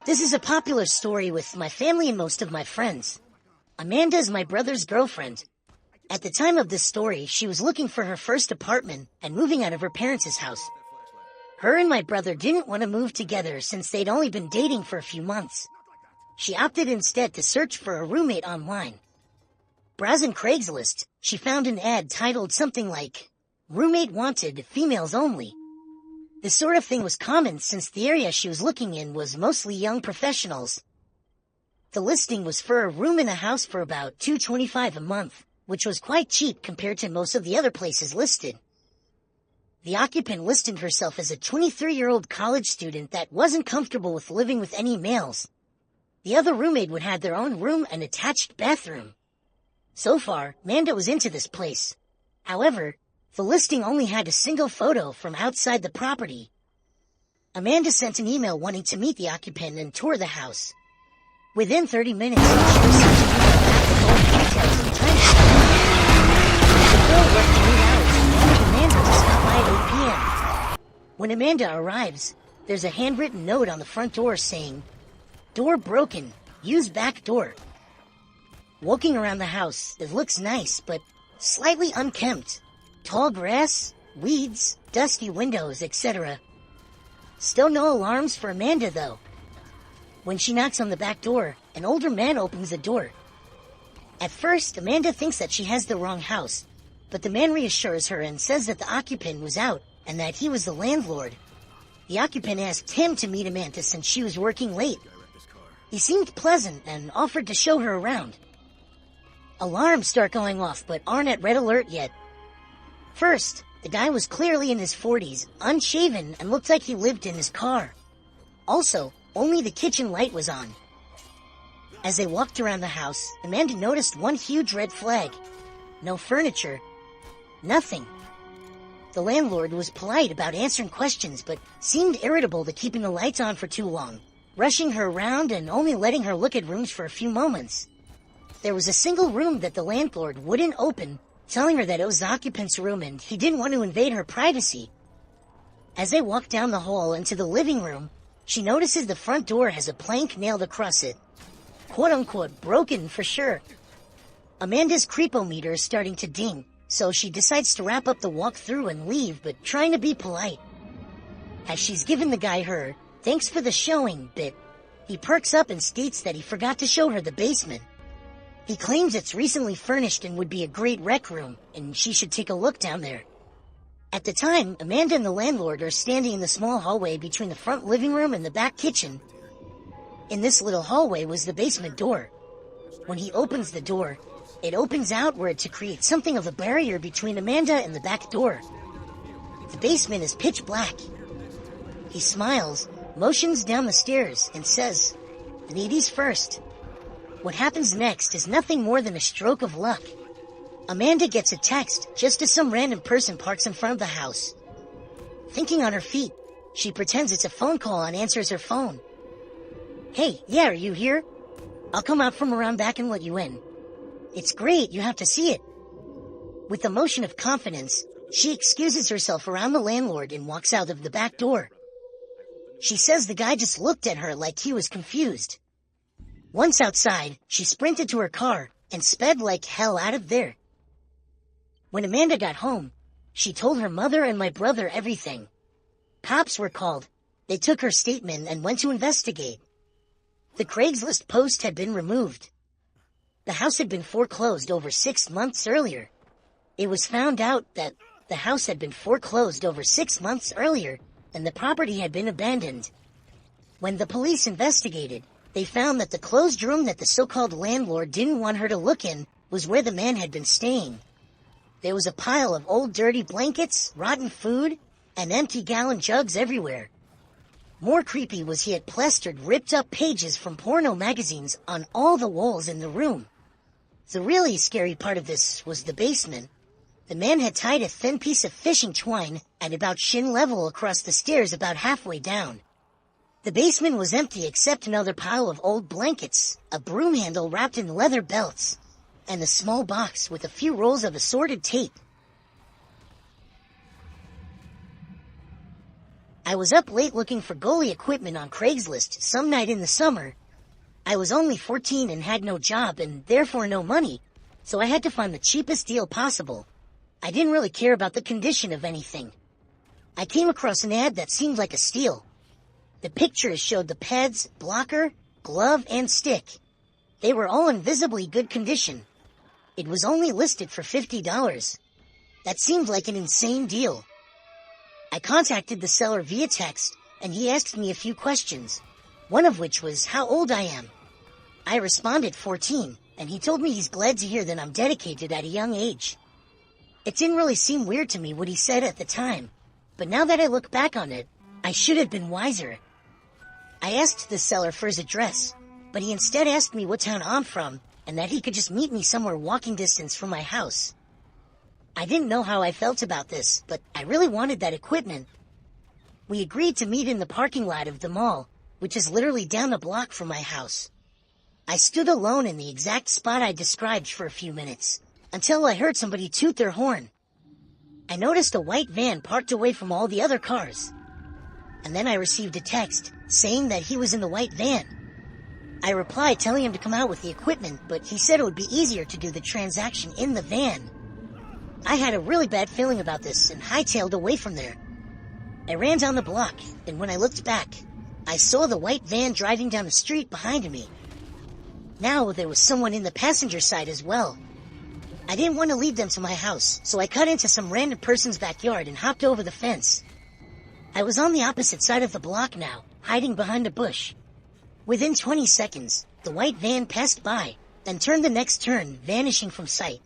This is a popular story with my family and most of my friends. Amanda is my brother's girlfriend. At the time of this story, she was looking for her first apartment and moving out of her parents' house. Her and my brother didn't want to move together since they'd only been dating for a few months. She opted instead to search for a roommate online. Browsing Craigslist, she found an ad titled something like, "Roommate Wanted, Females Only." This sort of thing was common since the area she was looking in was mostly young professionals. The listing was for a room in a house for about $225 a month, which was quite cheap compared to most of the other places listed. The occupant listed herself as a 23-year-old college student that wasn't comfortable with living with any males. The other roommate would have their own room and attached bathroom. So far, Amanda was into this place. However, the listing only had a single photo from outside the property. Amanda sent an email wanting to meet the occupant and tour the house. Within 30 minutes, she received an email back with all the details and time. The girl worked 8 hours and wanted Amanda to stop by at 8 p.m. When Amanda arrives, there's a handwritten note on the front door saying, "Door broken. Use back door." Walking around the house, it looks nice, but slightly unkempt. Tall grass, weeds, dusty windows, etc. Still no alarms for Amanda, though. When she knocks on the back door, an older man opens the door. At first, Amanda thinks that she has the wrong house, but the man reassures her and says that the occupant was out and that he was the landlord. The occupant asked him to meet Amanda since she was working late. He seemed pleasant and offered to show her around. Alarms start going off but aren't at red alert yet. First, the guy was clearly in his 40s, unshaven, and looked like he lived in his car. Also, only the kitchen light was on. As they walked around the house, Amanda noticed one huge red flag. No furniture. Nothing. The landlord was polite about answering questions, but seemed irritable to keeping the lights on for too long, rushing her around and only letting her look at rooms for a few moments. There was a single room that the landlord wouldn't open, telling her that it was the occupant's room and he didn't want to invade her privacy. As they walk down the hall into the living room, she notices the front door has a plank nailed across it. Quote-unquote broken for sure. Amanda's creepometer is starting to ding, so she decides to wrap up the walkthrough and leave, but trying to be polite. As she's given the guy her "thanks for the showing" bit, he perks up and states that he forgot to show her the basement. He claims it's recently furnished and would be a great rec room, and she should take a look down there. At the time, Amanda and the landlord are standing in the small hallway between the front living room and the back kitchen. In this little hallway was the basement door. When he opens the door, it opens outward to create something of a barrier between Amanda and the back door. The basement is pitch black. He smiles, motions down the stairs, and says, "Ladies first." What happens next is nothing more than a stroke of luck. Amanda gets a text just as some random person parks in front of the house. Thinking on her feet, she pretends it's a phone call and answers her phone. "Hey, yeah, are you here? I'll come out from around back and let you in. It's great, you have to see it." With a motion of confidence, she excuses herself around the landlord and walks out of the back door. She says the guy just looked at her like he was confused. Once outside, she sprinted to her car and sped like hell out of there. When Amanda got home, she told her mother and my brother everything. Cops were called. They took her statement and went to investigate. The Craigslist post had been removed. The house had been foreclosed over 6 months earlier. It was found out that the house had been foreclosed over 6 months earlier and the property had been abandoned. When the police investigated, they found that the closed room that the so-called landlord didn't want her to look in was where the man had been staying. There was a pile of old dirty blankets, rotten food, and empty gallon jugs everywhere. More creepy was he had plastered ripped-up pages from porno magazines on all the walls in the room. The really scary part of this was the basement. The man had tied a thin piece of fishing twine at about shin level across the stairs about halfway down. The basement was empty except another pile of old blankets, a broom handle wrapped in leather belts, and a small box with a few rolls of assorted tape. I was up late looking for goalie equipment on Craigslist some night in the summer. I was only 14 and had no job and therefore no money, so I had to find the cheapest deal possible. I didn't really care about the condition of anything. I came across an ad that seemed like a steal. The pictures showed the pads, blocker, glove, and stick. They were all in visibly good condition. It was only listed for $50. That seemed like an insane deal. I contacted the seller via text, and he asked me a few questions, one of which was how old I am. I responded 14, and he told me he's glad to hear that I'm dedicated at a young age. It didn't really seem weird to me what he said at the time, but now that I look back on it, I should have been wiser. I asked the seller for his address, but he instead asked me what town I'm from, and that he could just meet me somewhere walking distance from my house. I didn't know how I felt about this, but I really wanted that equipment. We agreed to meet in the parking lot of the mall, which is literally down the block from my house. I stood alone in the exact spot I described for a few minutes, until I heard somebody toot their horn. I noticed a white van parked away from all the other cars. And then I received a text saying that he was in the white van. I replied telling him to come out with the equipment, but he said it would be easier to do the transaction in the van. I had a really bad feeling about this and hightailed away from there. I ran down the block, and when I looked back, I saw the white van driving down the street behind me. Now there was someone in the passenger side as well. I didn't want to lead them to my house, so I cut into some random person's backyard and hopped over the fence. I was on the opposite side of the block now, hiding behind a bush. Within 20 seconds, the white van passed by, then turned the next turn, vanishing from sight.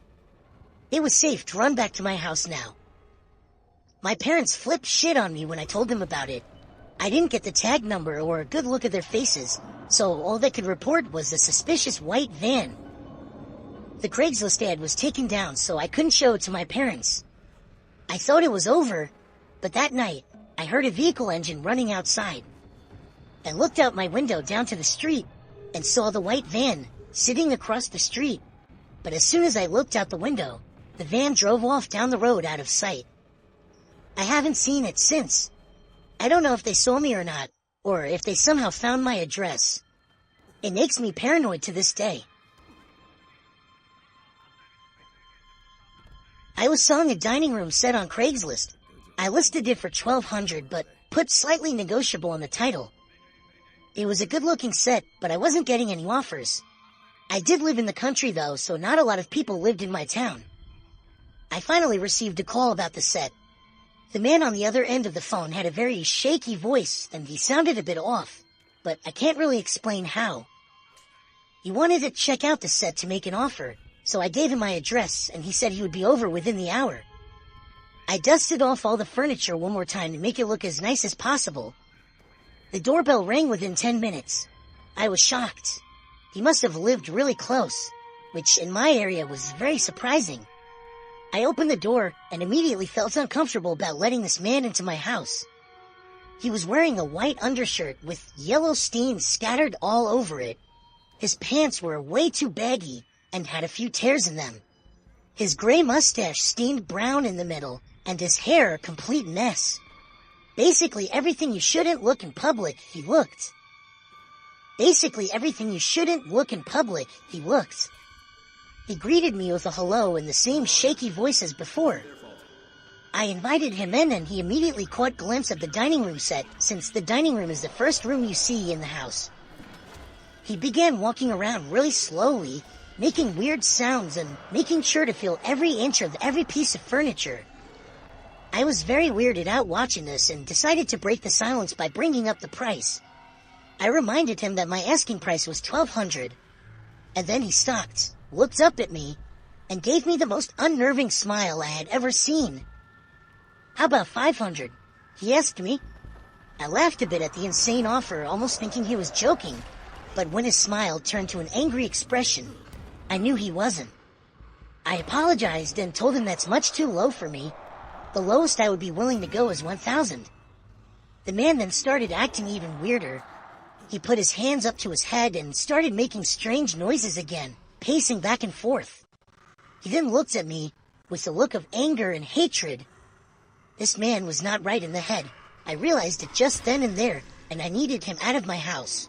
It was safe to run back to my house now. My parents flipped shit on me when I told them about it. I didn't get the tag number or a good look at their faces, so all they could report was a suspicious white van. The Craigslist ad was taken down, so I couldn't show it to my parents. I thought it was over, but that night, I heard a vehicle engine running outside. I looked out my window down to the street and saw the white van sitting across the street. But as soon as I looked out the window, the van drove off down the road out of sight. I haven't seen it since. I don't know if they saw me or not, or if they somehow found my address. It makes me paranoid to this day. I was selling a dining room set on Craigslist. I listed it for $1,200, but put slightly negotiable on the title. It was a good-looking set, but I wasn't getting any offers. I did live in the country, though, so not a lot of people lived in my town. I finally received a call about the set. The man on the other end of the phone had a very shaky voice, and he sounded a bit off, but I can't really explain how. He wanted to check out the set to make an offer, so I gave him my address, and he said he would be over within the hour. I dusted off all the furniture one more time to make it look as nice as possible. The doorbell rang within 10 minutes. I was shocked. He must have lived really close, which in my area was very surprising. I opened the door and immediately felt uncomfortable about letting this man into my house. He was wearing a white undershirt with yellow stains scattered all over it. His pants were way too baggy and had a few tears in them. His gray mustache stained brown in the middle, and his hair a complete mess. Basically everything you shouldn't look in public, he looked. Basically everything you shouldn't look in public, he looked. He greeted me with a hello in the same shaky voice as before. I invited him in and he immediately caught a glimpse of the dining room set, since the dining room is the first room you see in the house. He began walking around really slowly, making weird sounds and making sure to feel every inch of every piece of furniture. I was very weirded out watching this and decided to break the silence by bringing up the price. I reminded him that my asking price was $1,200. And then he stopped, looked up at me, and gave me the most unnerving smile I had ever seen. "How about $500? He asked me. I laughed a bit at the insane offer, almost thinking he was joking, but when his smile turned to an angry expression, I knew he wasn't. I apologized and told him that's much too low for me. The lowest I would be willing to go is $1,000. The man then started acting even weirder. He put his hands up to his head and started making strange noises again, pacing back and forth. He then looked at me with a look of anger and hatred. This man was not right in the head. I realized it just then and there, and I needed him out of my house.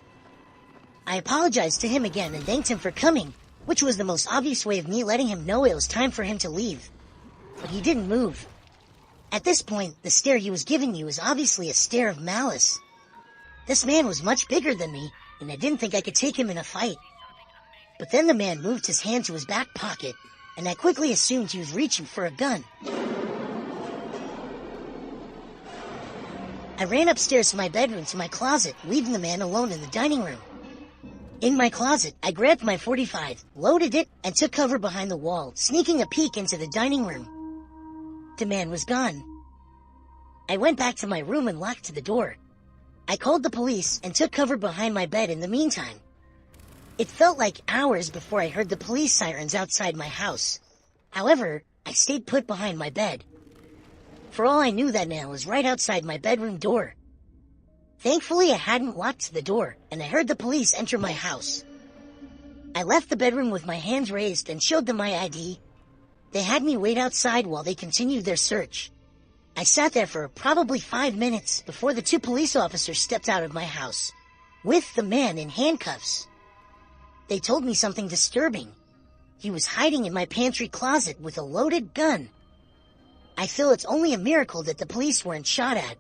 I apologized to him again and thanked him for coming, which was the most obvious way of me letting him know it was time for him to leave. But he didn't move. At this point, the stare he was giving me was obviously a stare of malice. This man was much bigger than me, and I didn't think I could take him in a fight. But then the man moved his hand to his back pocket, and I quickly assumed he was reaching for a gun. I ran upstairs to my bedroom to my closet, leaving the man alone in the dining room. In my closet, I grabbed my .45, loaded it, and took cover behind the wall, sneaking a peek into the dining room. The man was gone. I went back to my room and locked the door. I called the police and took cover behind my bed in the meantime. It felt like hours before I heard the police sirens outside my house. However, I stayed put behind my bed. For all I knew, that man was right outside my bedroom door. Thankfully, I hadn't locked the door, and I heard the police enter my house. I left the bedroom with my hands raised and showed them my ID. They had me wait outside while they continued their search. I sat there for probably 5 minutes before the 2 police officers stepped out of my house, with the man in handcuffs. They told me something disturbing. He was hiding in my pantry closet with a loaded gun. I feel it's only a miracle that the police weren't shot at.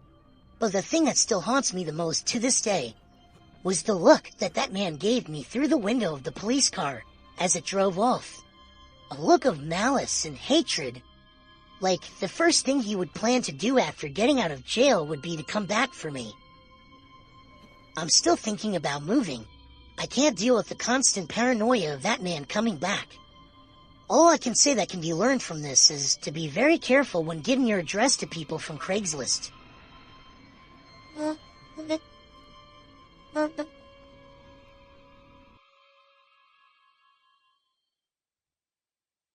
But the thing that still haunts me the most to this day was the look that man gave me through the window of the police car as it drove off. A look of malice and hatred. Like the first thing he would plan to do after getting out of jail would be to come back for me. I'm still thinking about moving. I can't deal with the constant paranoia of that man coming back. All I can say that can be learned from this is to be very careful when giving your address to people from Craigslist.